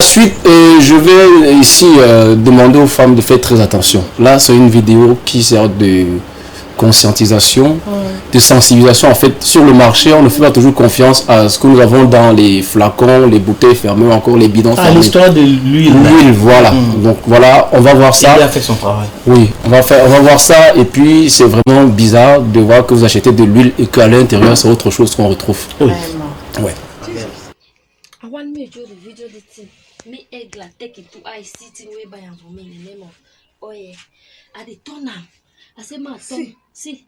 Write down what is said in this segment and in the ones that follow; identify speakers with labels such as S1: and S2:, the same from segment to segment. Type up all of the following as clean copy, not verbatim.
S1: Ensuite, je vais ici demander aux femmes de faire très attention. Là, c'est une vidéo qui sert de conscientisation, de sensibilisation. En fait, sur le marché, on ne fait pas toujours confiance à ce que nous avons dans les flacons, les bouteilles fermées, ou encore les bidons fermés.
S2: L'histoire de l'huile.
S1: L'huile, voilà. Donc voilà, on va voir ça.
S2: Il a fait son travail.
S1: Oui, on va voir ça. Et puis, c'est vraiment bizarre de voir que vous achetez de l'huile et qu'à l'intérieur, c'est autre chose qu'on retrouve. Oui. Ouais.
S3: Me egg la take it to I sitting way by and for me in the name of oh yeah. I the turn am. I say ma turn. See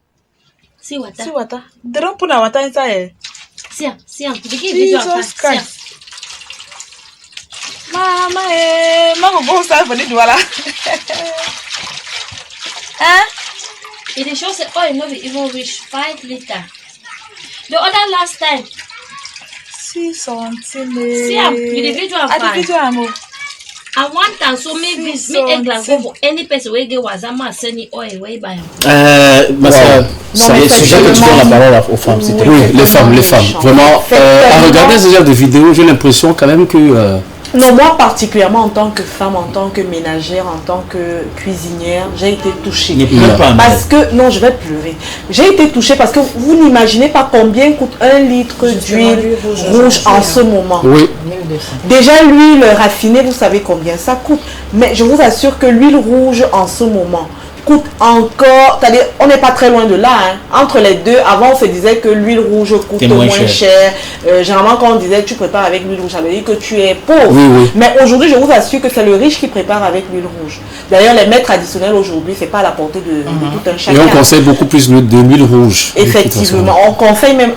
S3: water.
S4: See water. They don't put our water inside.
S3: See am. They give Jesus Christ.
S4: Mama, mama go start for this water. Huh?
S3: It shows say oil no be even reach 5 liter. The other last time.
S4: See something.
S3: See am with the video am fine. I want am so make this make egg like go for any person wey get wazama send the oil wey buy am.
S1: C'est le sujet que tu donnes la parole aux femmes. Oui, les femmes. Vraiment, à regarder ce genre de vidéos, j'ai l'impression quand même que...
S5: Non, moi particulièrement en tant que femme, en tant que ménagère, en tant que cuisinière, j'ai été touchée. Parce que, non, je vais pleurer. J'ai été touchée parce que vous n'imaginez pas combien coûte 1 litre d'huile rouge en ce moment.
S1: Oui.
S5: Déjà, l'huile raffinée, vous savez combien ça coûte. Mais je vous assure que l'huile rouge en ce moment coûte encore, c'est-à-dire on n'est pas très loin de là, hein. Entre les deux, avant on se disait que l'huile rouge coûte moins cher. Généralement quand on disait tu prépares avec l'huile rouge, ça veut dire que tu es pauvre.
S1: Oui.
S5: Mais aujourd'hui je vous assure que c'est le riche qui prépare avec l'huile rouge. D'ailleurs les mets traditionnels aujourd'hui c'est pas à la portée de tout un chacun.
S1: Et on conseille beaucoup plus de l'huile rouge.
S5: Effectivement, on conseille même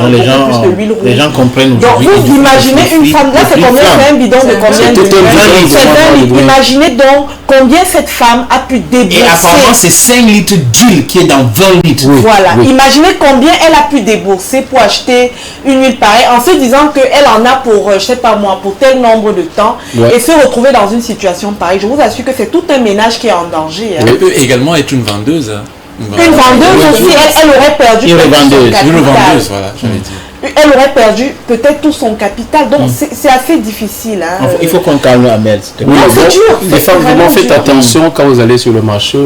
S2: les gens,
S5: plus de l'huile rouge.
S2: Les gens comprennent.
S5: Donc vous imaginez une femme, là c'est combien, c'est un bidon de combien de litres. Imaginez donc combien cette femme a pu débourser.
S2: Et apparemment, c'est 5 litres d'huile qui est dans 20 litres.
S5: Oui. Voilà. Oui. Imaginez combien elle a pu débourser pour acheter une huile pareille en se disant qu'elle en a pour, je sais pas moi, pour tel nombre de temps et se retrouver dans une situation pareille. Je vous assure que c'est tout un ménage qui est en danger.
S6: Elle peut également être une vendeuse.
S5: Une vendeuse aussi, elle aurait perdu
S2: une vendeuse,
S6: voilà, j'avais dit.
S5: Elle aurait perdu peut-être tout son capital, donc c'est assez difficile. Hein.
S2: Il faut qu'on calme Amel.
S5: Oui, c'est dur.
S1: Les femmes, vraiment faites attention quand vous allez sur le marché,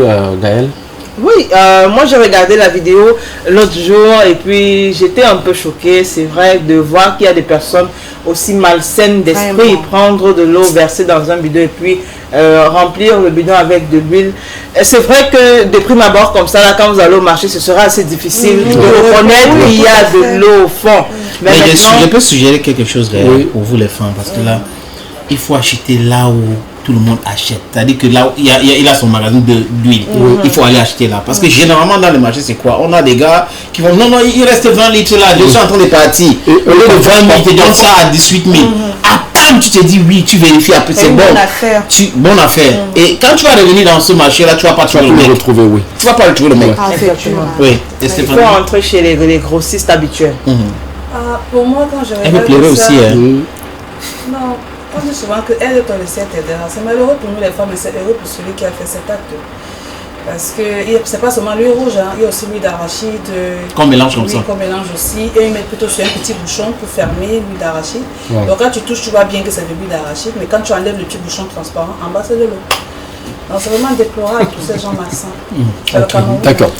S1: Gaëlle.
S4: Oui, moi j'ai regardé la vidéo l'autre jour et puis j'étais un peu choquée, c'est vrai, de voir qu'il y a des personnes aussi malsaines d'esprit, prendre de l'eau, verser dans un bidon et puis remplir le bidon avec de l'huile. C'est vrai que de prime abord comme ça, là, quand vous allez au marché, ce sera assez difficile de reconnaître qu'il y a de l'eau au fond.
S2: Mais je peux suggérer quelque chose pour vous les femmes, parce que là, il faut acheter là où tout le monde achète. C'est-à-dire que là, il a son magasin d'huile. Il faut aller acheter là. Parce que généralement, dans le marché, c'est quoi? On a des gars qui vont, non, il reste 20 litres là, je suis en train de partir. Au lieu de 20 000, tu donnes ça à 18 000. À peine tu te dis oui, tu vérifies après, c'est bon. Bonne affaire. Et quand tu vas revenir dans ce marché-là, tu vas pas trouver le mec. Tu vas pas le trouver le mec. Oui.
S4: Il faut entrer chez les grossistes habituels.
S7: Pour moi, quand je regarde
S2: elle me plairait aussi.
S7: Non. On dit souvent qu'elle est en recette d'erreur. C'est malheureux pour nous les femmes, mais c'est heureux pour celui qui a fait cet acte. Parce que c'est pas seulement l'huile rouge, hein. Il y a aussi l'huile d'arachide.
S2: Qu'on mélange comme ça.
S7: Qu'on mélange aussi. Et ils mettent plutôt sur un petit bouchon pour fermer l'huile d'arachide. Donc quand tu touches, tu vois bien que c'est de l'huile d'arachide. Mais quand tu enlèves le petit bouchon transparent, en bas c'est de l'eau. Donc c'est vraiment déplorable tous ces gens malsains.
S1: D'accord.